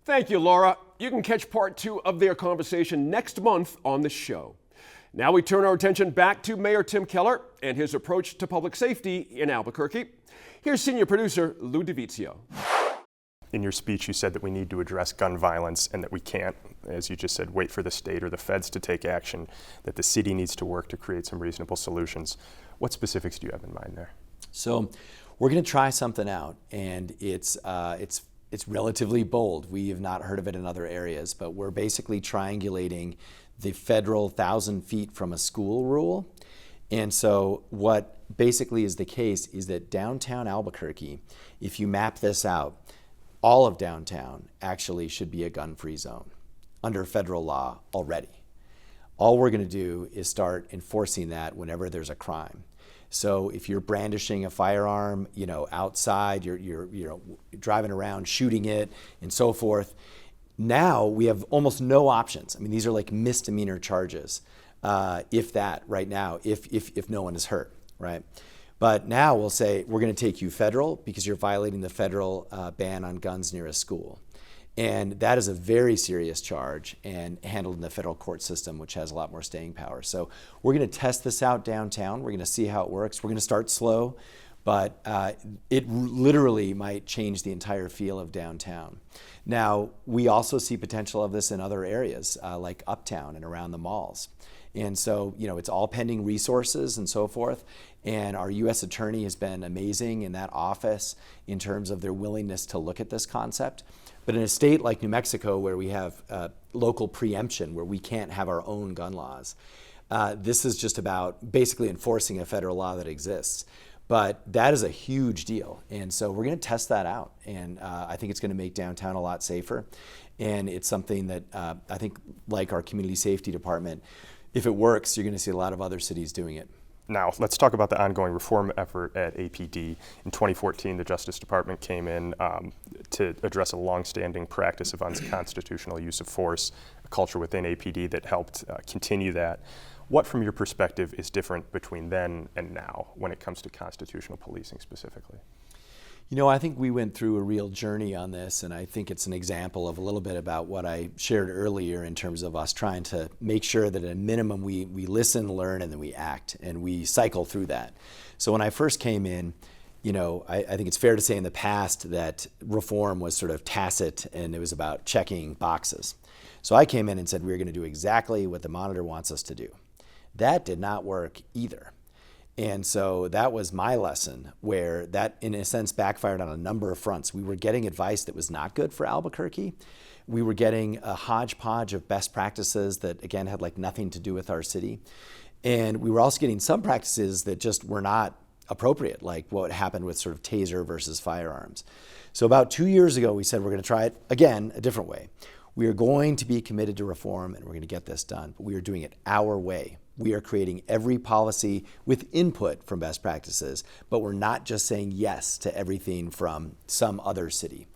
Thank you, Laura. You can catch part 2 of their conversation next month on the show. Now we turn our attention back to Mayor Tim Keller and his approach to public safety in Albuquerque. Here's senior producer Lou DiVizio. In your speech, you said that we need to address gun violence and that we can't, as you just said, wait for the state or the feds to take action, that the city needs to work to create some reasonable solutions. What specifics do you have in mind there? So we're going to try something out, and it's relatively bold. We have not heard of it in other areas, but we're basically triangulating the federal 1,000 feet from a school rule. And so what basically is the case is that downtown Albuquerque, if you map this out, all of downtown actually should be a gun-free zone under federal law already. All we're going to do is start enforcing that whenever there's a crime. So if you're brandishing a firearm, outside, you're driving around shooting it and so forth, now we have almost no options. I mean, these are like misdemeanor charges, if that right now, if no one is hurt, right? But now we'll say, we're going to take you federal because you're violating the federal ban on guns near a school. And that is a very serious charge and handled in the federal court system, which has a lot more staying power. So we're going to test this out downtown. We're going to see how it works. We're going to start slow, but it literally might change the entire feel of downtown. Now, we also see potential of this in other areas, like uptown and around the malls. And so, it's all pending resources and so forth. And our U.S. attorney has been amazing in that office in terms of their willingness to look at this concept. But in a state like New Mexico, where we have local preemption, where we can't have our own gun laws, this is just about basically enforcing a federal law that exists. But that is a huge deal. And so we're going to test that out. And I think it's going to make downtown a lot safer. And it's something that I think, like our community safety department, if it works, you're going to see a lot of other cities doing it. Now, let's talk about the ongoing reform effort at APD. In 2014, the Justice Department came in to address a longstanding practice of unconstitutional use of force, a culture within APD that helped continue that. What, from your perspective, is different between then and now when it comes to constitutional policing specifically? I think we went through a real journey on this, and I think it's an example of a little bit about what I shared earlier in terms of us trying to make sure that at a minimum we listen, learn, and then we act, and we cycle through that. So when I first came in, I think it's fair to say in the past that reform was sort of tacit and it was about checking boxes. So I came in and said we were going to do exactly what the monitor wants us to do. That did not work either. And so that was my lesson, where that, in a sense, backfired on a number of fronts. We were getting advice that was not good for Albuquerque. We were getting a hodgepodge of best practices that, again, had like nothing to do with our city. And we were also getting some practices that just were not appropriate, like what happened with sort of taser versus firearms. So about 2 years ago, we said we're going to try it again a different way. We are going to be committed to reform, and we're going to get this done, but we are doing it our way. We are creating every policy with input from best practices, but we're not just saying yes to everything from some other city.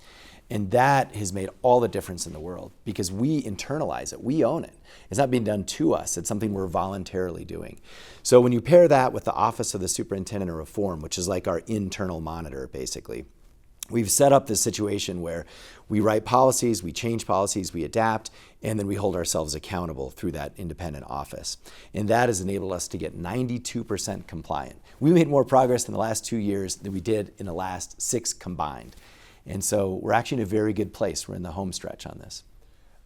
And that has made all the difference in the world because we internalize it, we own it. It's not being done to us, it's something we're voluntarily doing. So when you pair that with the Office of the Superintendent of Reform, which is like our internal monitor basically, we've set up this situation where we write policies, we change policies, we adapt, and then we hold ourselves accountable through that independent office. And that has enabled us to get 92% compliant. We made more progress in the last 2 years than we did in the last 6 combined. And so we're actually in a very good place. We're in the home stretch on this.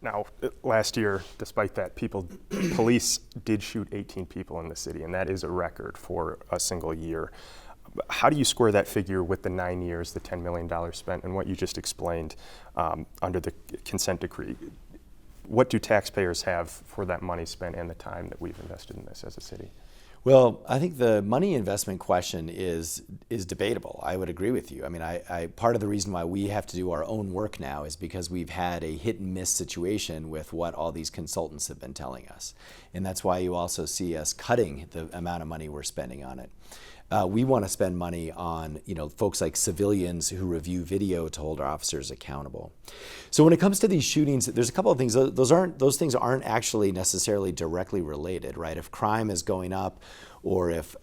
Now, last year, despite that, police did shoot 18 people in the city, and that is a record for a single year. How do you square that figure with the 9 years, the $10 million spent, and what you just explained under the consent decree? What do taxpayers have for that money spent and the time that we've invested in this as a city? Well, I think the money investment question is debatable. I would agree with you. I mean, part of the reason why we have to do our own work now is because we've had a hit and miss situation with what all these consultants have been telling us. And that's why you also see us cutting the amount of money we're spending on it. We want to spend money on, folks like civilians who review video to hold our officers accountable. So when it comes to these shootings, there's a couple of things. Those things aren't actually necessarily directly related, right? If crime is going up or if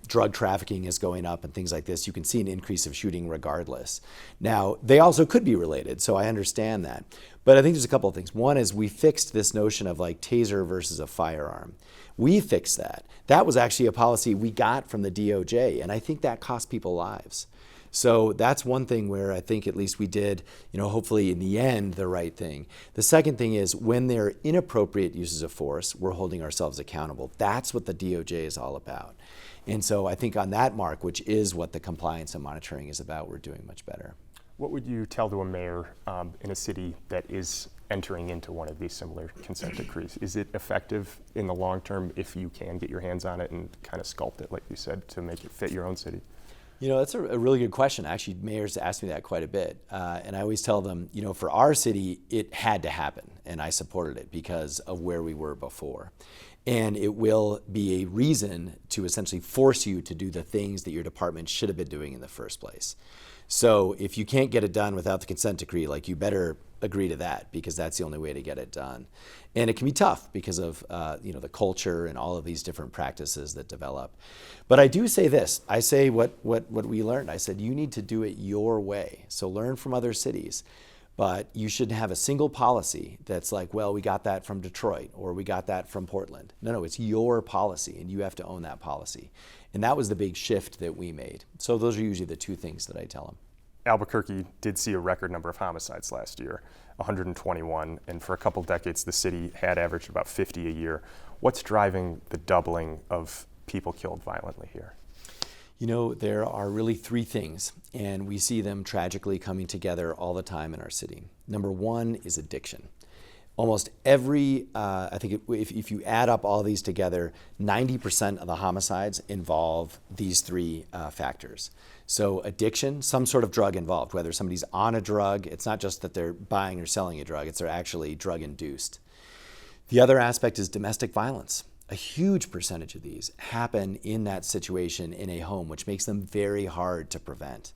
drug trafficking is going up and things like this, you can see an increase of shooting regardless. Now, they also could be related, so I understand that. But I think there's a couple of things. One is we fixed this notion of like taser versus a firearm. We fixed that. That was actually a policy we got from the DOJ, and I think that cost people lives. So that's one thing where I think at least we did, hopefully in the end, the right thing. The second thing is when there are inappropriate uses of force, we're holding ourselves accountable. That's what the DOJ is all about. And so I think on that mark, which is what the compliance and monitoring is about, we're doing much better. What would you tell to a mayor in a city that is entering into one of these similar consent decrees? Is it effective in the long term if you can get your hands on it and kind of sculpt it, like you said, to make it fit your own city? That's a really good question. Actually, mayors ask me that quite a bit. And I always tell them, for our city, it had to happen. And I supported it because of where we were before. And it will be a reason to essentially force you to do the things that your department should have been doing in the first place. So if you can't get it done without the consent decree, you better agree to that, because that's the only way to get it done. And it can be tough because of the culture and all of these different practices that develop. But I do say this. I say what we learned. I said you need to do it your way. So learn from other cities. But you should have a single policy that's like, well, we got that from Detroit or we got that from Portland. No, it's your policy and you have to own that policy. And that was the big shift that we made. So those are usually the two things that I tell them. Albuquerque did see a record number of homicides last year, 121, and for a couple decades the city had averaged about 50 a year. What's driving the doubling of people killed violently here? There are really three things, and we see them tragically coming together all the time in our city. Number one is addiction. Almost every, I think if you add up all these together, 90% of the homicides involve these three factors. So addiction, some sort of drug involved, whether somebody's on a drug, it's not just that they're buying or selling a drug, it's they're actually drug induced. The other aspect is domestic violence. A huge percentage of these happen in that situation in a home, which makes them very hard to prevent.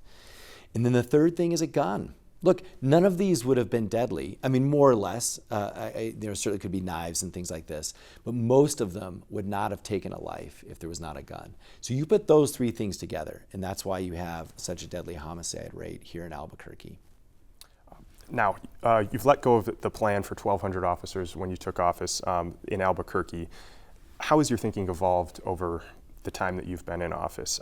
And then the third thing is a gun. Look, none of these would have been deadly. I mean, more or less. There certainly could be knives and things like this, but most of them would not have taken a life if there was not a gun. So you put those three things together, and that's why you have such a deadly homicide rate here in Albuquerque. Now, you've let go of the plan for 1,200 officers when you took office in Albuquerque. How has your thinking evolved over the time that you've been in office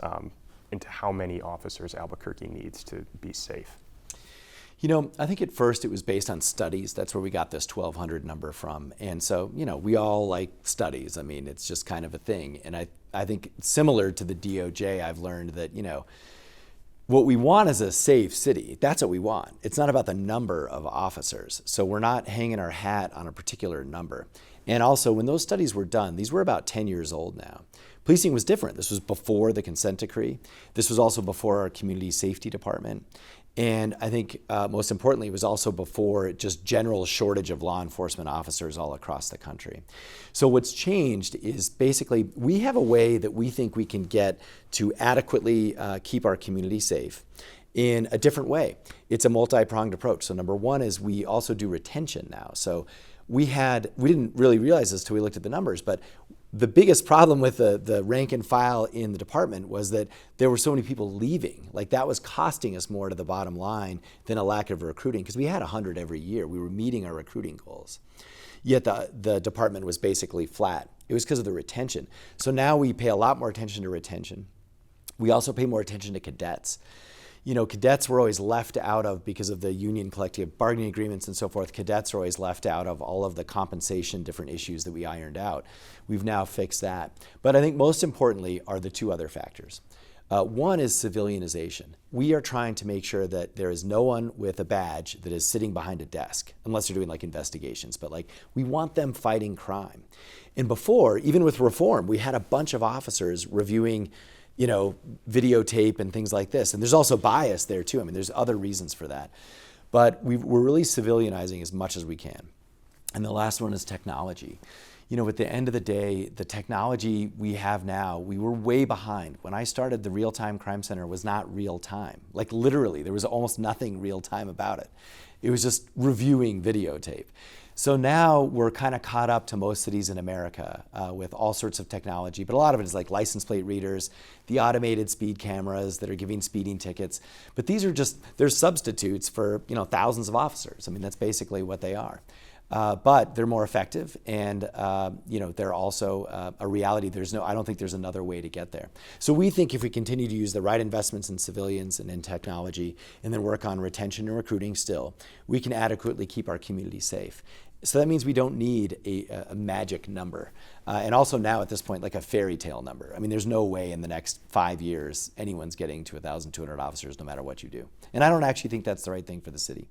into how many officers Albuquerque needs to be safe? I think at first it was based on studies. That's where we got this 1,200 number from. And so, we all like studies. I mean, it's just kind of a thing. And I think similar to the DOJ, I've learned that, what we want is a safe city. That's what we want. It's not about the number of officers. So we're not hanging our hat on a particular number. And also, when those studies were done, these were about 10 years old now. Policing was different. This was before the consent decree. This was also before our community safety department. And I think most importantly, it was also before just general shortage of law enforcement officers all across the country. So what's changed is basically we have a way that we think we can get to adequately keep our community safe in a different way. It's a multi-pronged approach. So number one is we also do retention now. So we didn't really realize this till we looked at the numbers, but the biggest problem with the rank and file in the department was that there were so many people leaving. Like that was costing us more to the bottom line than a lack of recruiting, because we had 100 every year. We were meeting our recruiting goals. Yet the department was basically flat. It was because of the retention. So now we pay a lot more attention to retention. We also pay more attention to cadets. Cadets were always left out of, because of the union collective bargaining agreements and so forth, cadets are always left out of all of the compensation, different issues that we ironed out. We've now fixed that. But I think most importantly are the two other factors. One is civilianization. We are trying to make sure that there is no one with a badge that is sitting behind a desk, unless they're doing investigations, but we want them fighting crime. And before, even with reform, we had a bunch of officers reviewing videotape and things like this. And there's also bias there too. I mean, there's other reasons for that. But we're really civilianizing as much as we can. And the last one is technology. At the end of the day, the technology we have now, we were way behind. When I started, the Real-Time Crime Center was not real time. Literally, there was almost nothing real time about it. It was just reviewing videotape. So now we're kind of caught up to most cities in America with all sorts of technology, but a lot of it is like license plate readers, the automated speed cameras that are giving speeding tickets. But these are they're substitutes for thousands of officers. I mean, that's basically what they are. But they're more effective, and they're also a reality. I don't think there's another way to get there. So we think if we continue to use the right investments in civilians and in technology, and then work on retention and recruiting still, we can adequately keep our community safe. So that means we don't need a magic number. And also now at this point, like a fairy tale number. I mean, there's no way in the next 5 years anyone's getting to 1,200 officers no matter what you do. And I don't actually think that's the right thing for the city.